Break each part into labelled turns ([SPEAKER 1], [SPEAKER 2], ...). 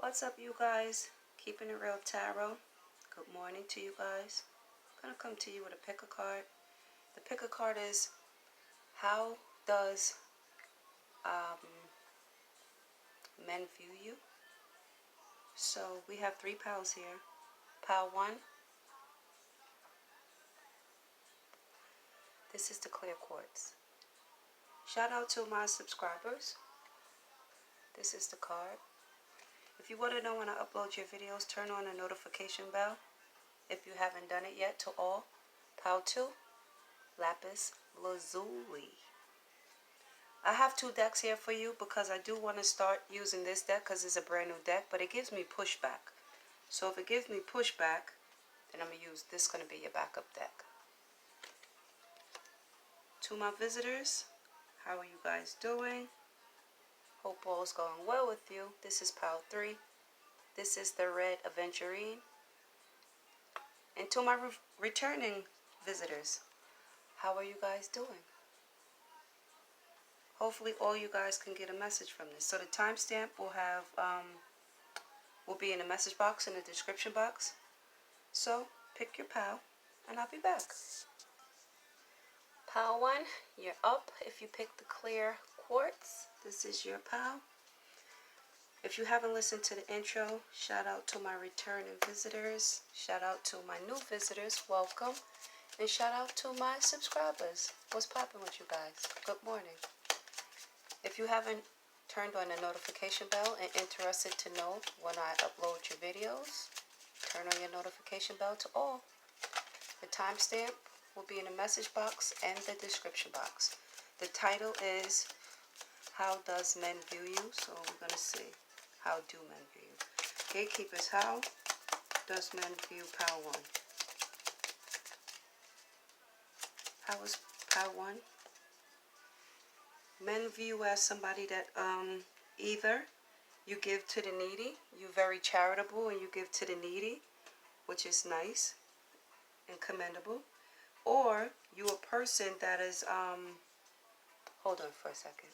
[SPEAKER 1] What's up, you guys? Keeping it real tarot. Good morning to you guys. I'm gonna come to you with a pick a card. The pick a card is how does men view you? So we have 3 piles here. Pile 1. This is the clear quartz. Shout out to my subscribers. This is the card. If you want to know when I upload your videos, turn on the notification bell. If you haven't done it yet, to all. Pile 2, lapis lazuli. I have 2 decks here for you because I do want to start using this deck because it's a brand new deck, but it gives me pushback. So if it gives me pushback, then I'm going to use this. Going to be your backup deck. To my visitors, how are you guys doing? Hope all is going well with you. This is pile 3. This is the red aventurine. And to my returning visitors, how are you guys doing? Hopefully all you guys can get a message from this. So the timestamp will be in the message box in the description box. So pick your pile and I'll be back. Pile 1, you're up if you pick the clear quartz. This is your pile. If you haven't listened to the intro, shout out to my returning visitors. Shout out to my new visitors, welcome. And shout out to my subscribers. What's popping with you guys? Good morning. If you haven't turned on the notification bell and interested to know when I upload your videos, turn on your notification bell to all. The timestamp will be in the message box and the description box. The title is How Does Men View You? So we're going to see, how do men view you? Gatekeepers, how does men view pile 1? How is pile 1? Men view you as somebody that either you give to the needy, you're very charitable and you give to the needy, which is nice and commendable, or you a person that is hold on for a second.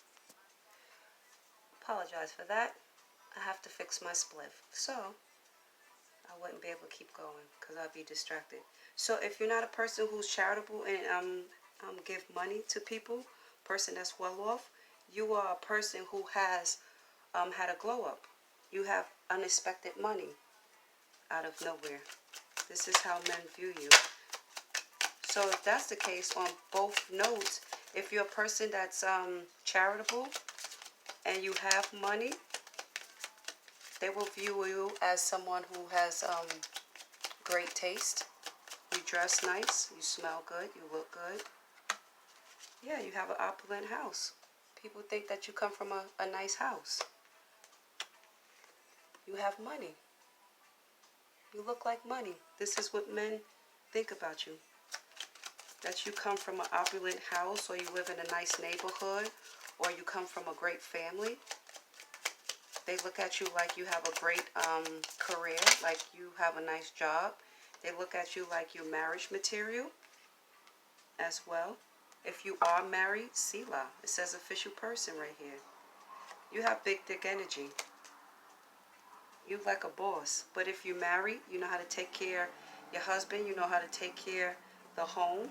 [SPEAKER 1] Apologize for that. I have to fix my spliff, so I wouldn't be able to keep going because I'd be distracted. So if you're not a person who's charitable and give money to people, person that's well off, you are a person who has had a glow up. You have unexpected money out of nowhere. This is how men view you. So if that's the case, on both notes, if you're a person that's charitable and you have money, they will view you as someone who has great taste. You dress nice, you smell good, you look good. Yeah, you have an opulent house. People think that you come from a nice house. You have money. You look like money. This is what men think about you. That you come from an opulent house, or you live in a nice neighborhood, or you come from a great family. They look at you like you have a great career, like you have a nice job. They look at you like you're marriage material as well. If you are married, Sila, it says official person right here. You have big dick energy. You like a boss. But if you're married, you know how to take care of your husband. You know how to take care of the home.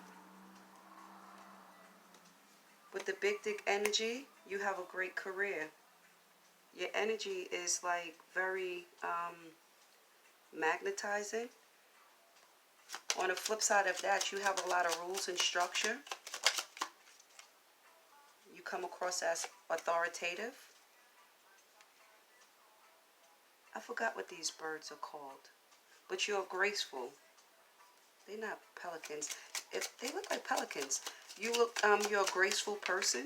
[SPEAKER 1] With the big dick energy, you have a great career. Your energy is like very magnetizing. On the flip side of that, you have a lot of rules and structure. You come across as authoritative. I forgot what these birds are called, but you're graceful. They're not pelicans. They look like pelicans. You look, you're a graceful person.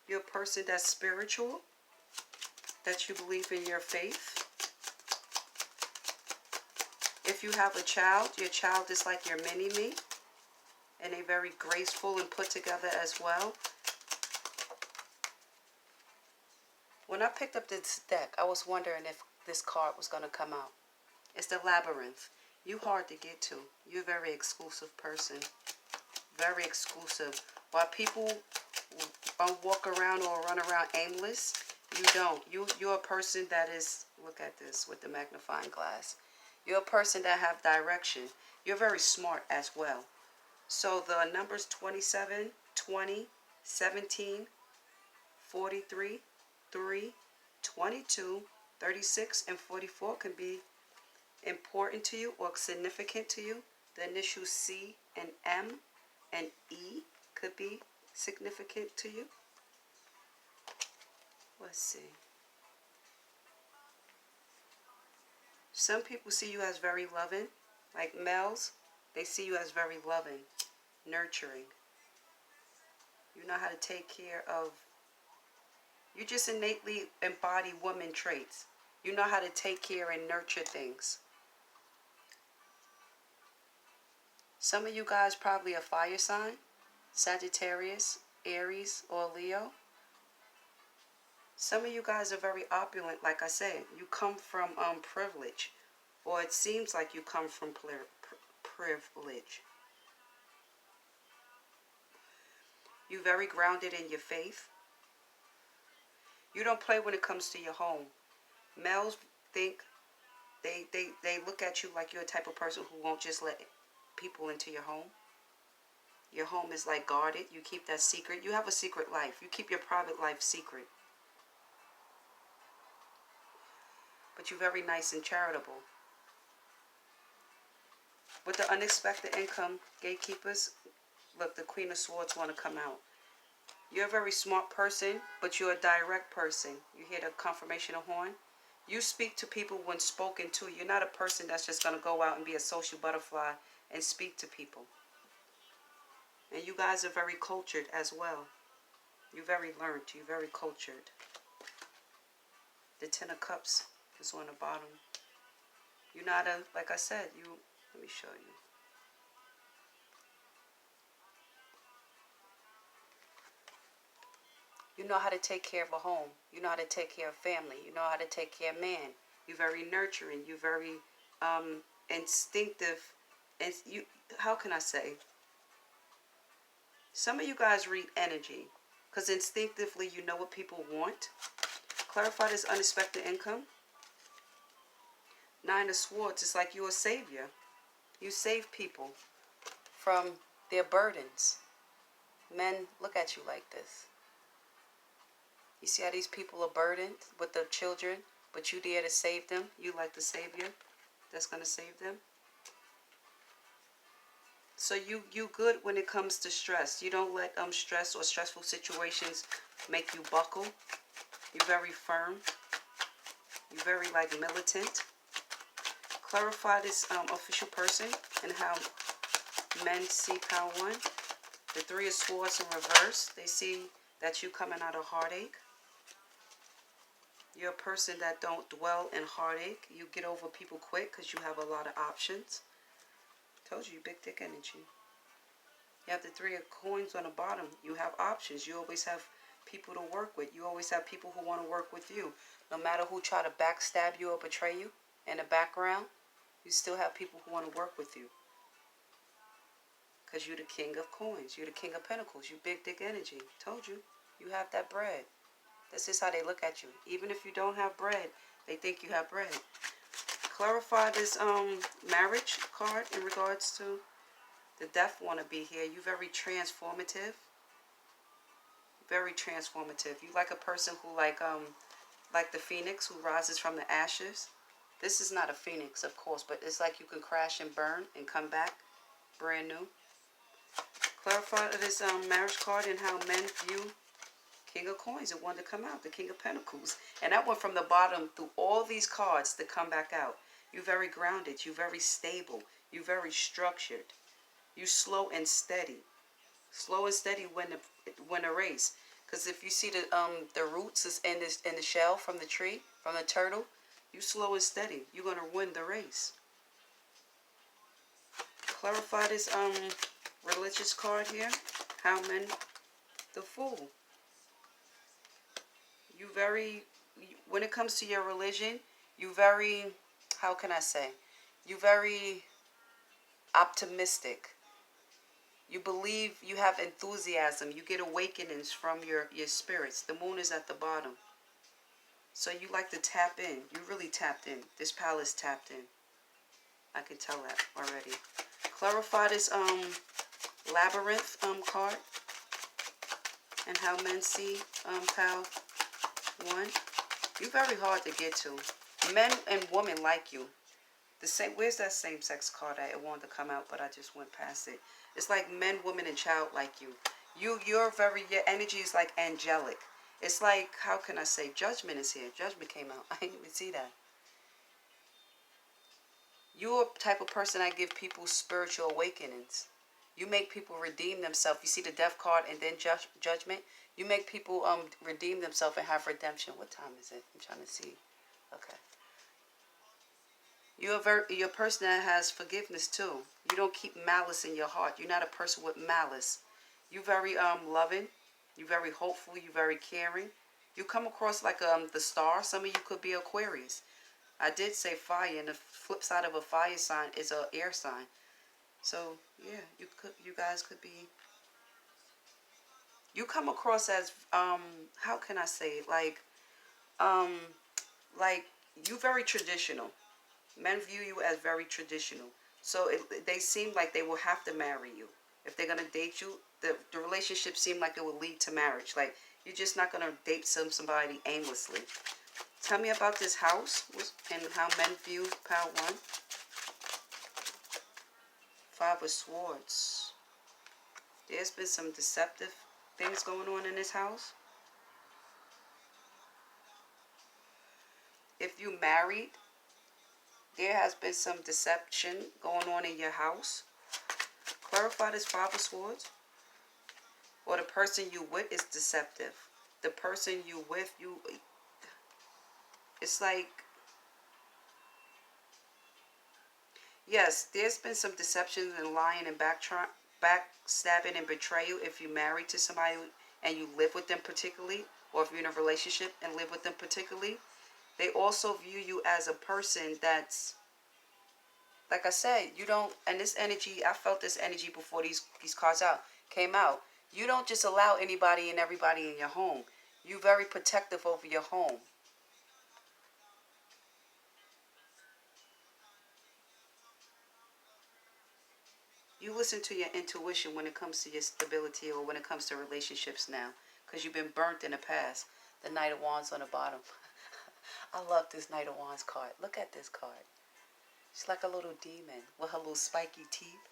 [SPEAKER 1] You're a person that's spiritual, that you believe in your faith. If you have a child, your child is like your mini-me, and they're very graceful and put together as well. When I picked up this deck, I was wondering if this card was going to come out. It's the Labyrinth. You hard to get to. You're a very exclusive person. Very exclusive. While people walk around or run around aimless, You don't. You're a person that is, look at this with the magnifying glass. You're a person that have direction. You're very smart as well. So the numbers 27, 20, 17, 43, 3, 22, 36, and 44 can be important to you or significant to you. The initials C and M and E could be significant to you. Let's see. Some people see you as very loving. Like males, they see you as very loving, nurturing. You know how to take care of, you just innately embody woman traits. You know how to take care and nurture things. Some of you guys probably a fire sign, Sagittarius, Aries, or Leo. Some of you guys are very opulent, like I said. You come from privilege, or it seems like you come from privilege. You're very grounded in your faith. You don't play when it comes to your home. Males think, they look at you like you're a type of person who won't just let people into your home. Your home is like guarded. You keep that secret. You have a secret life. You keep your private life secret. But you're very nice and charitable. With the unexpected income, gatekeepers, look, the Queen of Swords want to come out. You're a very smart person, but you're a direct person. You hear the confirmation of horn? You speak to people when spoken to. You're not a person that's just going to go out and be a social butterfly and speak to people. And you guys are very cultured as well. You're very learned. You're very cultured. The Ten of Cups is on the bottom. You're not a, like I said, let me show you. You know how to take care of a home. You know how to take care of family. You know how to take care of man. You're very nurturing. You're very instinctive. And you, how can I say? Some of you guys read energy, because instinctively you know what people want. Clarify this unexpected income. Nine of Swords is like you're a savior. You save people from their burdens. Men look at you like this. You see how these people are burdened with their children, but you there to save them. You like the savior that's going to save them. So you good when it comes to stress. You don't let stress or stressful situations make you buckle. You're very firm. You're very like militant. Clarify this official person and how men see power one. The Three of Swords in reverse. They see that you coming out of heartache. You're a person that don't dwell in heartache. You get over people quick because you have a lot of options. Told you, big dick energy. You have the Three of Coins on the bottom. You have options. You always have people to work with. You always have people who want to work with you. No matter who try to backstab you or betray you in the background, you still have people who want to work with you. Because you're the King of Coins. You're the King of Pentacles. You big dick energy. Told you. You have that bread. This is how they look at you. Even if you don't have bread, they think you have bread. Clarify this marriage card in regards to the Death want to be here. You're very transformative. Very transformative. You like a person who like the phoenix who rises from the ashes. This is not a phoenix, of course, but it's like you can crash and burn and come back brand new. Clarify this marriage card and how men view King of Coins. It wanted to come out, the King of Pentacles. And that went from the bottom through all these cards to come back out. You're very grounded. You're very stable. You're very structured. You're slow and steady. Slow and steady win a race. Because if you see the roots is in the shell from the tree, from the turtle, you slow and steady. You're going to win the race. Clarify this religious card here. How men, the Fool. You very, when it comes to your religion, you very, how can I say? You very optimistic. You believe, you have enthusiasm. You get awakenings from your spirits. The moon is at the bottom. So you like to tap in. You really tapped in. This palace tapped in. I can tell that already. Clarify this labyrinth card and how men see pal 1. You're very hard to get to. Men and women like you. The same. Where's that same-sex card? I wanted to come out, but I just went past it. It's like men, women, and child like you. Your energy is like angelic. It's like, how can I say? Judgment is here. Judgment came out. I didn't even see that. You're a type of person that give people spiritual awakenings. You make people redeem themselves. You see the death card and then judgment. You make people redeem themselves and have redemption. What time is it? I'm trying to see. Okay. You're a person that has forgiveness too. You don't keep malice in your heart. You're not a person with malice. You're very loving. You're very hopeful. You're very caring. You come across like the star. Some of you could be Aquarius. I did say fire, and the flip side of a fire sign is an air sign. So yeah, you guys could be. You come across as how can I say it? Like you very traditional. Men view you as very traditional. So they seem like they will have to marry you. If they're going to date you, the relationship seems like it will lead to marriage. Like, you're just not going to date somebody aimlessly. Tell me about this house and how men view pile 1. 5 of Swords. There's been some deceptive things going on in this house. If you married, there has been some deception going on in your house. Clarify this 5 of Swords. Or the person you with is deceptive. The person you with, it's like, yes, there's been some deceptions and lying and backstabbing and betrayal if you married to somebody and you live with them particularly, or if you're in a relationship and live with them particularly. They also view you as a person that's, like I said, you don't, and this energy, I felt this energy before these cards came out. You don't just allow anybody and everybody in your home. You're very protective over your home. You listen to your intuition when it comes to your stability or when it comes to relationships now, because you've been burnt in the past. The Knight of Wands on the bottom. I love this Knight of Wands card. Look at this card. She's like a little demon with her little spiky teeth.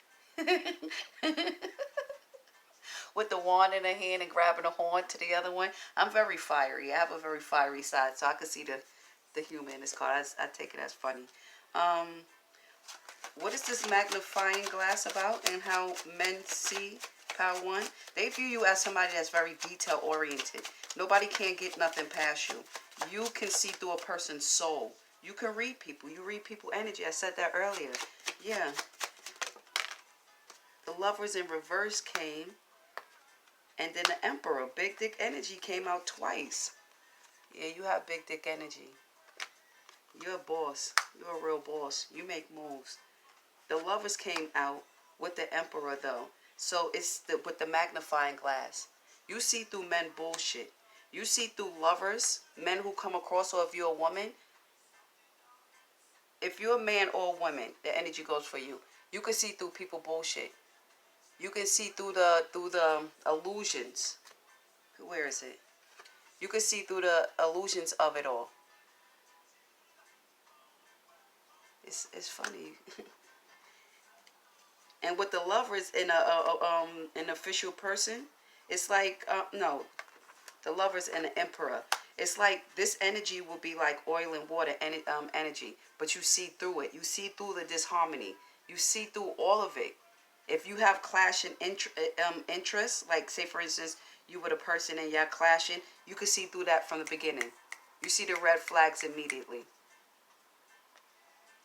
[SPEAKER 1] With the wand in her hand and grabbing a horn to the other one. I'm very fiery. I have a very fiery side, so I can see the humor in this card. I take it as funny. What is this magnifying glass about and how men see Power 1? They view you as somebody that's very detail oriented. Nobody can get nothing past you. You can see through a person's soul. You can read people. You read people energy. I said that earlier. Yeah. The Lovers in reverse came. And then the Emperor, big dick energy, came out twice. Yeah, you have big dick energy. You're a boss. You're a real boss. You make moves. The Lovers came out with the Emperor, though. So it's with the magnifying glass. You see through men bullshit. You see through lovers, men who come across, or if you're a woman. If you're a man or a woman, the energy goes for you. You can see through people bullshit. You can see through the illusions. Where is it? You can see through the illusions of it all. It's funny. And with the Lovers in an official person, it's like no, the Lovers and the Emperor. It's like this energy will be like oil and water energy, but you see through it. You see through the disharmony. You see through all of it. If you have clashing interests, like say for instance, you with a person and y'all clashing, you can see through that from the beginning. You see the red flags immediately.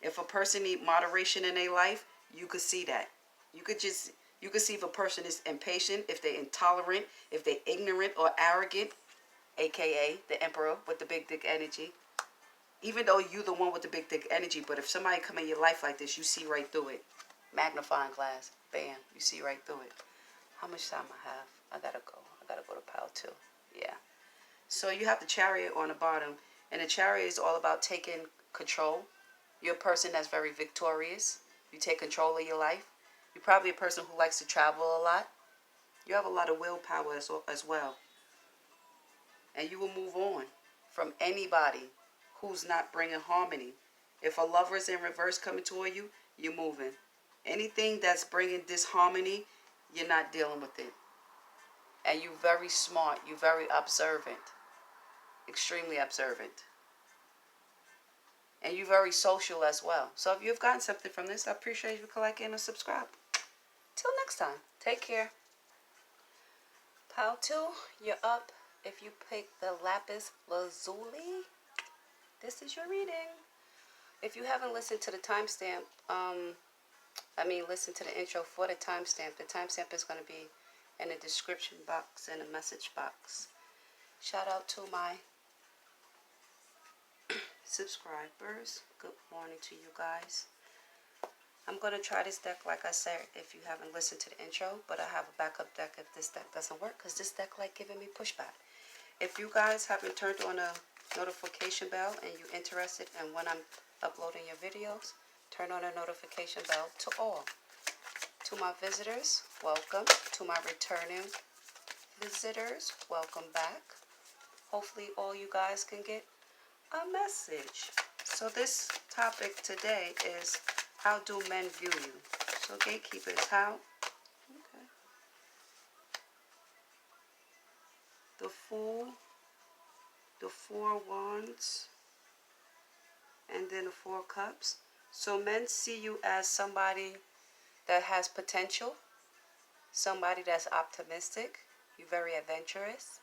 [SPEAKER 1] If a person need moderation in their life, you could see that. You could see if a person is impatient, if they're intolerant, if they're ignorant or arrogant, aka the Emperor with the big dick energy. Even though you're the one with the big dick energy, but if somebody come in your life like this, you see right through it. Magnifying glass. Bam. You see right through it. How much time I have? I gotta go to pile 2. Yeah. So you have the Chariot on the bottom. And the Chariot is all about taking control. You're a person that's very victorious. You take control of your life. You're probably a person who likes to travel a lot. You have a lot of willpower as well. And you will move on from anybody who's not bringing harmony. If a lover is in reverse coming toward you, you're moving. Anything that's bringing disharmony, you're not dealing with it. And you're very smart. You're very observant. Extremely observant. And you're very social as well. So if you've gotten something from this, I appreciate you liking and subscribe. Till next time, take care. Pile 2, you're up. If you pick the lapis lazuli, this is your reading. If you haven't listened to the timestamp, listen to the intro for the timestamp. The timestamp is going to be in the description box and the message box. Shout out to my subscribers. Good morning to you guys. I'm going to try this deck, like I said, if you haven't listened to the intro, but I have a backup deck if this deck doesn't work, because this deck like giving me pushback. If you guys haven't turned on a notification bell and you're interested in when I'm uploading your videos, turn on a notification bell to all. To my visitors, welcome. To my returning visitors, welcome back. Hopefully all you guys can get a message. So this topic today is, how do men view you? So gatekeepers, how? Okay. The Fool, the Four Wands, and then the Four Cups. So men see you as somebody that has potential, somebody that's optimistic. You're very adventurous.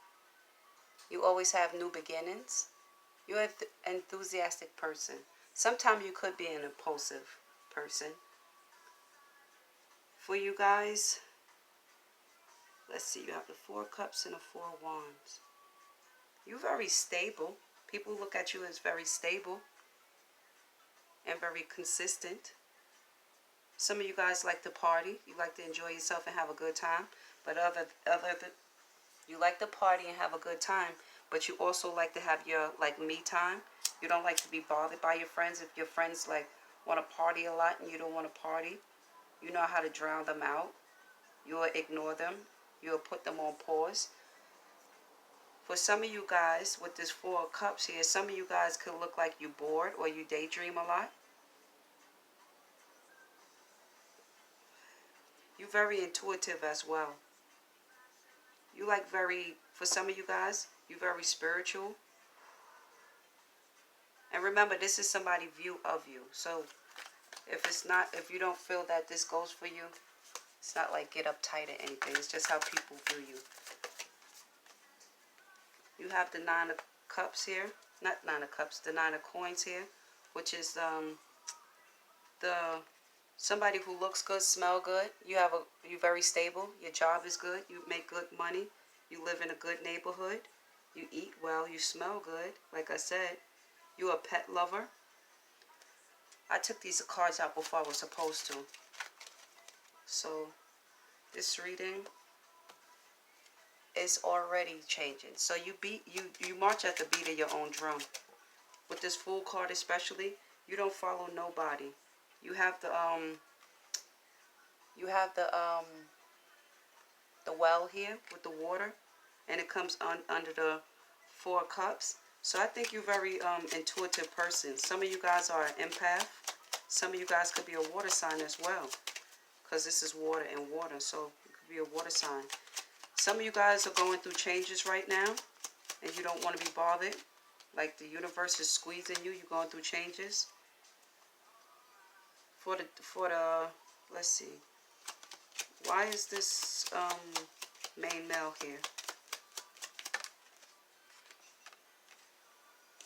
[SPEAKER 1] You always have new beginnings. You're an enthusiastic person. Sometimes you could be an impulsive person. For you guys, let's see, you have the Four Cups and the Four Wands. You're very stable. People look at you as very stable and very consistent. Some of you guys like to party. You like to enjoy yourself and have a good time. But you like to party and have a good time, but you also like to have your me time. You don't like to be bothered by your friends. If your friends want to party a lot and you don't want to party, you know how to drown them out. You will ignore them. You will put them on pause. For some of you guys with this Four of Cups here, some of you guys could look like you're bored or you daydream a lot. You're very intuitive as well. You for some of you guys, you're very spiritual. And remember, this is somebody's view of you. So if you don't feel that this goes for you, it's not like get uptight or anything. It's just how people view you. You have the Nine of Cups here. Not Nine of Cups, the Nine of Coins here, which is somebody who looks good, smell good. You're very stable. Your job is good. You make good money. You live in a good neighborhood. You eat well. You smell good. Like I said, you're a pet lover. I took these cards out before I was supposed to. So this reading is already changing. So you march at the beat of your own drum. With this Fool card especially, you don't follow nobody. You have the well here with the water, and it comes under the Four Cups. So I think you're a very intuitive person. Some of you guys are an empath. Some of you guys could be a water sign as well, because this is water and water, so it could be a water sign. Some of you guys are going through changes right now, and you don't want to be bothered. Like the universe is squeezing you. You're going through changes. For the let's see. Why is this main male here?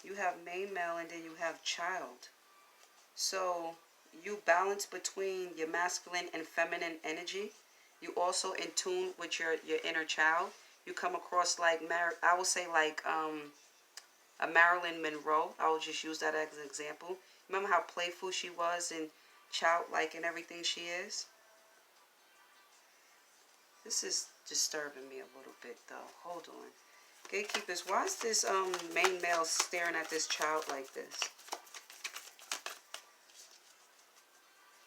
[SPEAKER 1] You have main male and then you have child. So you balance between your masculine and feminine energy. You also in tune with your inner child. You come across I would say a Marilyn Monroe. I will just use that as an example. Remember how playful she was and childlike and everything she is? This is disturbing me a little bit though. Hold on. Gatekeepers, why is this main male staring at this child like this?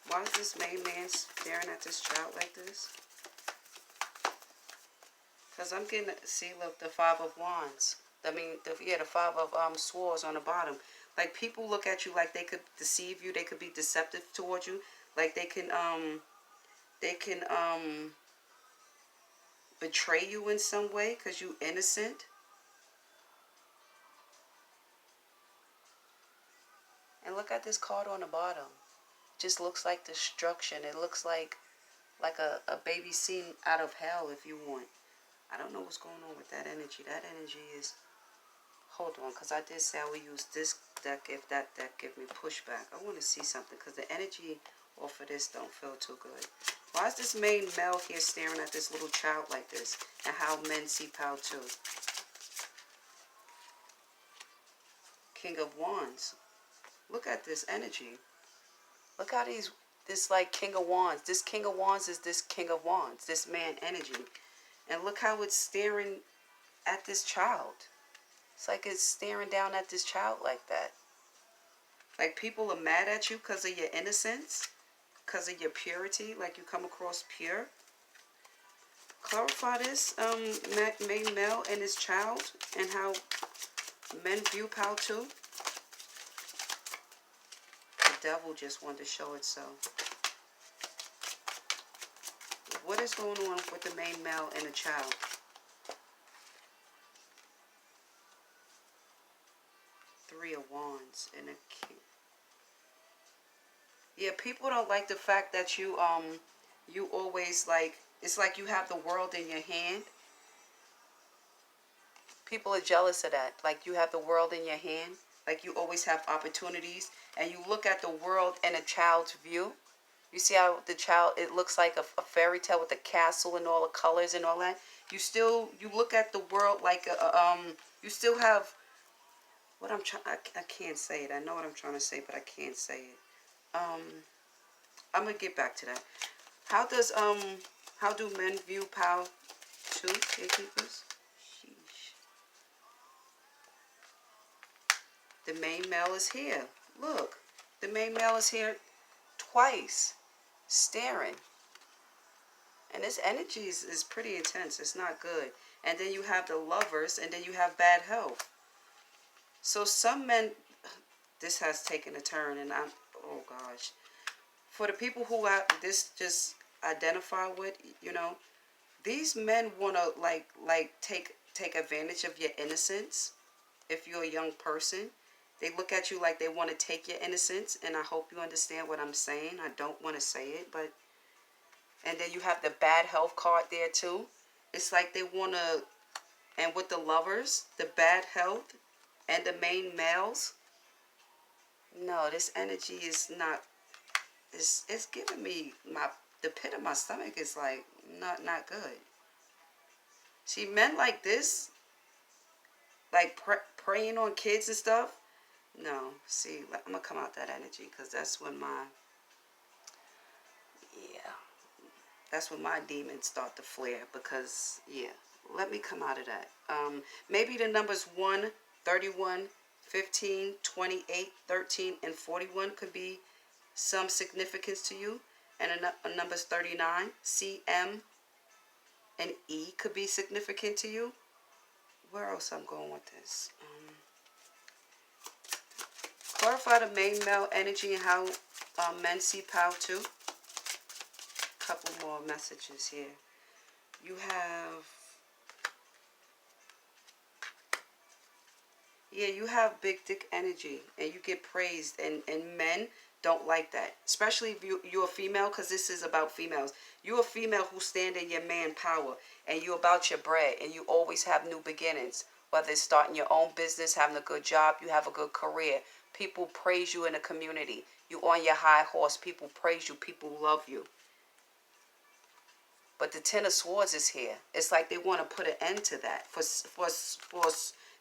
[SPEAKER 1] Why is this main man staring at this child like this? Because I'm getting, see, look, the Five of Wands. I mean, the Five of Swords on the bottom. Like, people look at you like they could deceive you. They could be deceptive towards you. Like, they can betray you in some way because you innocent. And look at this card on the bottom. Just looks like destruction. It looks like a baby scene out of hell, if you want. I don't know what's going on with that energy. That energy is... Hold on, because I did say I would use this deck if that deck give me pushback. I want to see something, because the energy off of this don't feel too good. Why is this main male here staring at this little child like this? And how men see power too. King of Wands. Look at this energy. Look how this like King of Wands. This King of Wands is this King of Wands. This man energy. And look how it's staring at this child. It's like it's staring down at this child like that. Like, people are mad at you because of your innocence. Because of your purity. Like, you come across pure. Clarify this main male and his child. And how men view power too. The devil just wanted to show itself. What is going on with the main male and the child? Three of Wands and a King. Yeah, people don't like the fact that you always like, it's like you have the world in your hand. People are jealous of that. Like, you have the world in your hand. Like, you always have opportunities. And you look at the world in a child's view. You see how the child, it looks like a fairy tale with the castle and all the colors and all that. You look at the world like you still have, what I'm trying, I can't say it. I know what I'm trying to say, but I can't say it. I'm gonna get back to that. How do men view power too, gatekeepers? Sheesh. The main male is here. Look, the main male is here twice, staring. And this energy is pretty intense. It's not good. And then you have the Lovers, and then you have bad health. So some men, this has taken a turn, and oh gosh. For the people who this just identify with, these men want to like take advantage of your innocence. If you're a young person, they look at you like they want to take your innocence, and I hope you understand what I'm saying. I don't want to say it, but... And then you have the bad health card there too. It's like they want to... And with the Lovers, the bad health, and the main males... No, this energy is not... It's giving me... The pit of my stomach is like, not good. See, men like this, like preying on kids and stuff... No, see, I'm going to come out that energy, because that's when that's when my demons start to flare, because, let me come out of that. Maybe the numbers 1, 31, 15, 28, 13, and 41 could be some significance to you. And numbers 39, C, M, and E could be significant to you. Where else I'm going with this? Clarify the main male energy and how men see power too. Couple more messages here. You have big dick energy, and you get praised, and men don't like that. Especially if you're a female, because this is about females. You're a female who stand in your man power, and you're about your bread, and you always have new beginnings. Whether it's starting your own business, having a good job, you have a good career. People praise you in the community. You on your high horse. People praise you. People love you. But the Ten of Swords is here. It's like they want to put an end to that.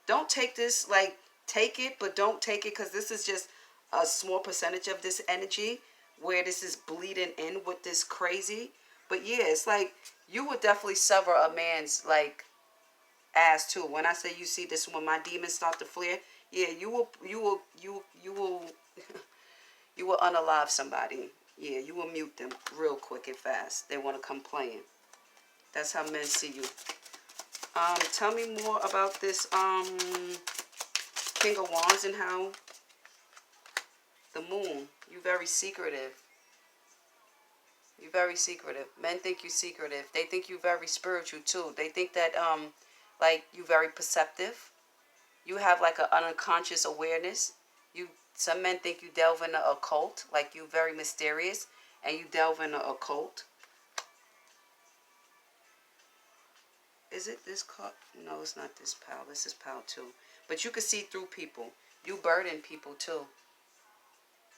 [SPEAKER 1] Don't take this, like, take it, but don't take it, because this is just a small percentage of this energy where this is bleeding in with this crazy. But yeah, it's like you would definitely sever a man's, like, as too. When I say you see this, when my demons start to flare, yeah, you will you will unalive somebody. Yeah, you will mute them real quick and fast. They want to come playing. That's how men see you. Tell me more about this King of Wands and how the moon. You very secretive. You're very secretive. Men think you're secretive. They think you're very spiritual too. They think that like you're very perceptive. You have like an unconscious awareness. Some men think you delve in the occult, like you very mysterious, and you delve in the occult. Is it this card? No, it's not this pal. This is pal too. But you can see through people. You burden people too.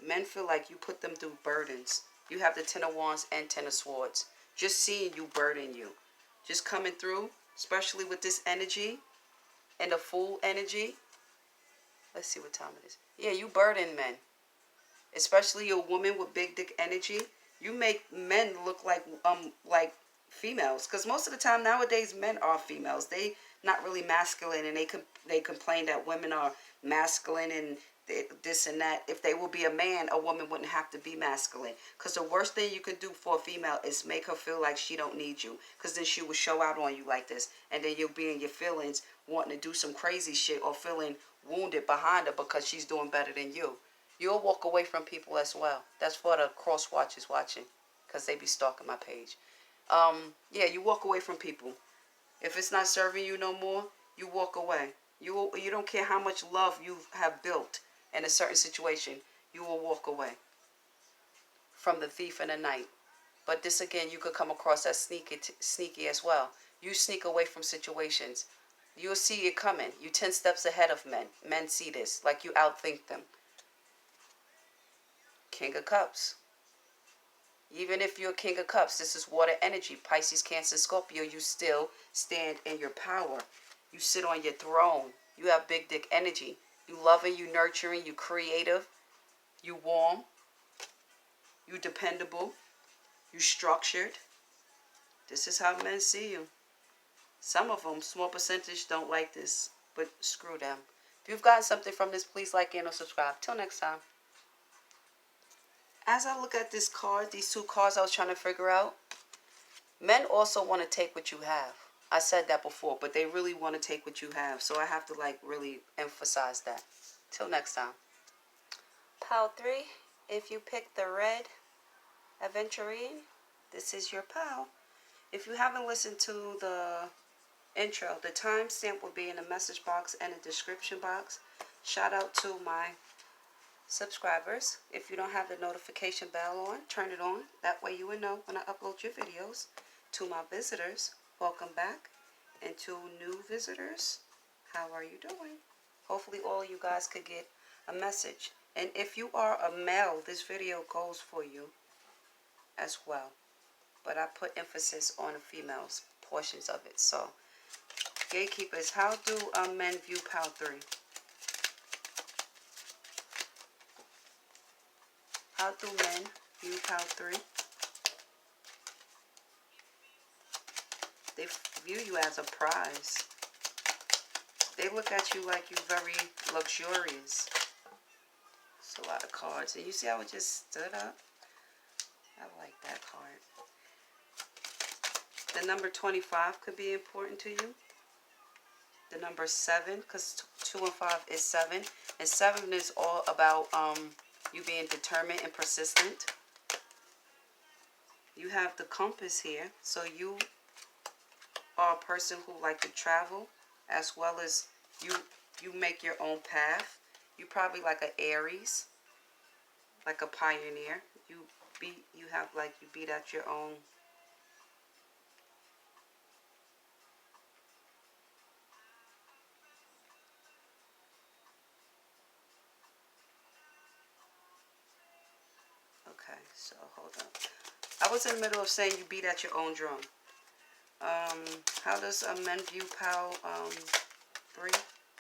[SPEAKER 1] Men feel like you put them through burdens. You have the Ten of Wands and Ten of Swords. Just seeing you burden you. Just coming through, especially with this energy and the Fool energy. Let's see what time it is. Yeah, you burden men. Especially a woman with big dick energy. You make men look like females. Because most of the time nowadays men are females. They not really masculine, and they complain that women are masculine and this and that. If they will be a man, a woman wouldn't have to be masculine. Because the worst thing you can do for a female is make her feel like she don't need you. Because then she will show out on you like this. And then you'll be in your feelings wanting to do some crazy shit or feeling wounded behind her because she's doing better than you. You'll walk away from people as well. That's for the cross watchers watching. Because they be stalking my page. Yeah, you walk away from people. If it's not serving you no more, you walk away. You don't care how much love you have built in a certain situation. You will walk away from the thief in the night. But this again, you could come across as sneaky as well. You sneak away from situations. You'll see it coming. You 10 steps ahead of men. Men see this, like you outthink them. King of Cups. Even if you're King of Cups, this is water energy. Pisces, Cancer, Scorpio, you still stand in your power. You sit on your throne. You have big dick energy. You loving, you nurturing, you creative, you warm, you dependable, you structured. This is how men see you. Some of them, small percentage, don't like this, but screw them. If you've gotten something from this, please like and subscribe. Till next time. As I look at this card, these two cards I was trying to figure out, men also want to take what you have. I said that before, but they really want to take what you have. So I have to like really emphasize that. Till next time. Pile 3, if you pick the red aventurine, this is your pal. If you haven't listened to the intro, the timestamp will be in the message box and the description box. Shout out to my subscribers. If you don't have the notification bell on, turn it on. That way you will know when I upload your videos. To my visitors, welcome back. And to new visitors, how are you doing? Hopefully all of you guys could get a message. And if you are a male, this video goes for you as well. But I put emphasis on the females portions of it. So, gatekeepers, how do men view pile 3? How do men view pile 3? They view you as a prize. They look at you like you're very luxurious. It's a lot of cards. And you see how it just stood up? I like that card. The number 25 could be important to you. The number 7, because 2 and 5 is 7. And 7 is all about you being determined and persistent. You have the compass here. So you are a person who like to travel, as well as you make your own path. You probably like an Aries, like a pioneer. You beat out your own. Okay, so hold on. I was in the middle of saying you beat at your own drum. How does men view pal 3?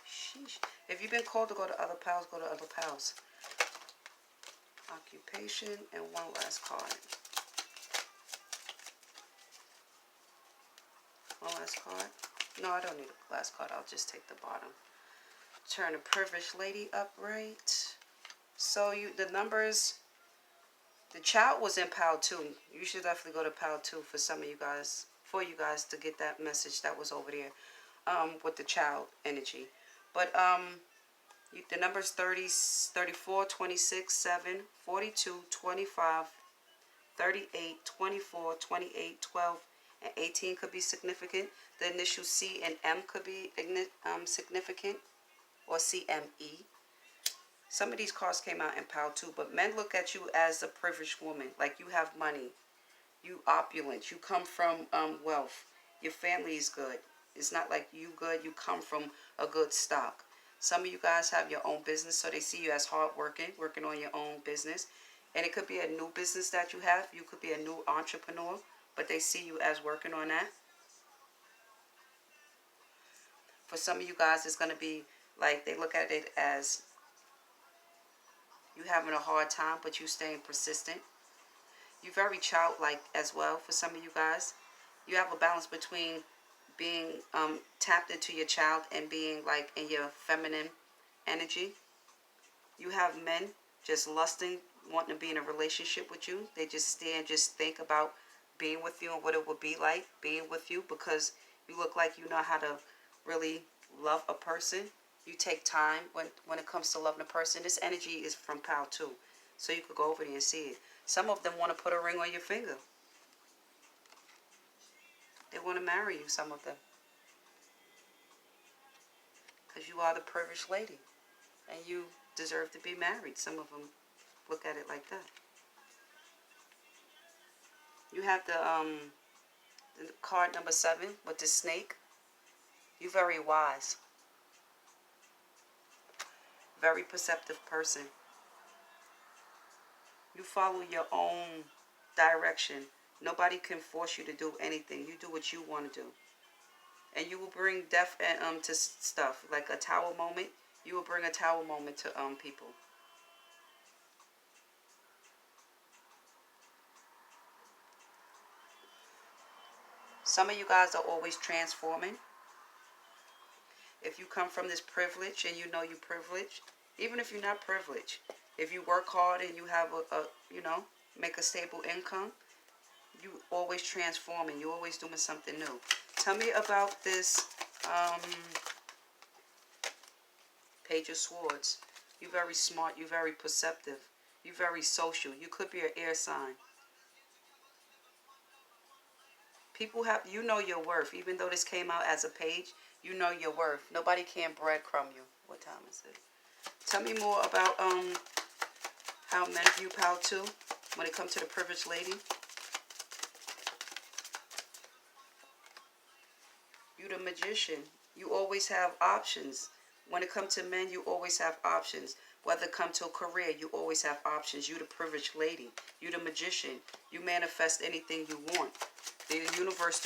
[SPEAKER 1] Sheesh. If you've been called to go to other pals, go to other pals. Occupation and one last card. One last card. No, I don't need a last card. I'll just take the bottom. Turn the privileged lady upright. So the numbers, the child was in pile 2. You should definitely go to pile 2 for some of you guys, to get that message that was over there with the child energy. But the numbers 30, 34, 26, 7, 42, 25, 38, 24, 28, 12, and 18 could be significant. The initial C and M could be significant, or CME. Some of these cards came out in pile 2, but men look at you as a privileged woman, like you have money, you opulent, you come from wealth, your family is good. It's not like you good, you come from a good stock. Some of you guys have your own business, so they see you as hardworking, working on your own business. And it could be a new business that you have. You could be a new entrepreneur, but they see you as working on that. For some of you guys, it's going to be like they look at it as you having a hard time, but you staying persistent. You're very childlike as well. For some of you guys, you have a balance between being tapped into your child and being like in your feminine energy. You have men just lusting, wanting to be in a relationship with you. They just stay and just think about being with you and what it would be like being with you, because you look like you know how to really love a person. You take time when it comes to loving a person. This energy is from pile 2, so you could go over there and see it. Some of them want to put a ring on your finger. They want to marry you, some of them, because you are the privileged lady and you deserve to be married. Some of them look at it like that. You have the card number 7 with the snake. You're very wise, very perceptive person. You follow your own direction. Nobody can force you to do anything. You do what you want to do. And you will bring death and to stuff, like a tower moment. You will bring a tower moment to people. Some of you guys are always transforming. If you come from this privilege and you know you're privileged, even if you're not privileged, if you work hard and you have make a stable income, you always transforming. You're always doing something new. Tell me about this Page of Swords. You're very smart. You're very perceptive. You're very social. You could be an air sign. People have, you know your worth. Even though this came out as a page, you know your worth. Nobody can breadcrumb you. What time is it? Tell me more about how men view pile 2 when it comes to the privileged lady. You the magician. You always have options. When it comes to men, you always have options. Whether it comes to a career, you always have options. You the privileged lady. You the magician. You manifest anything you want. The universe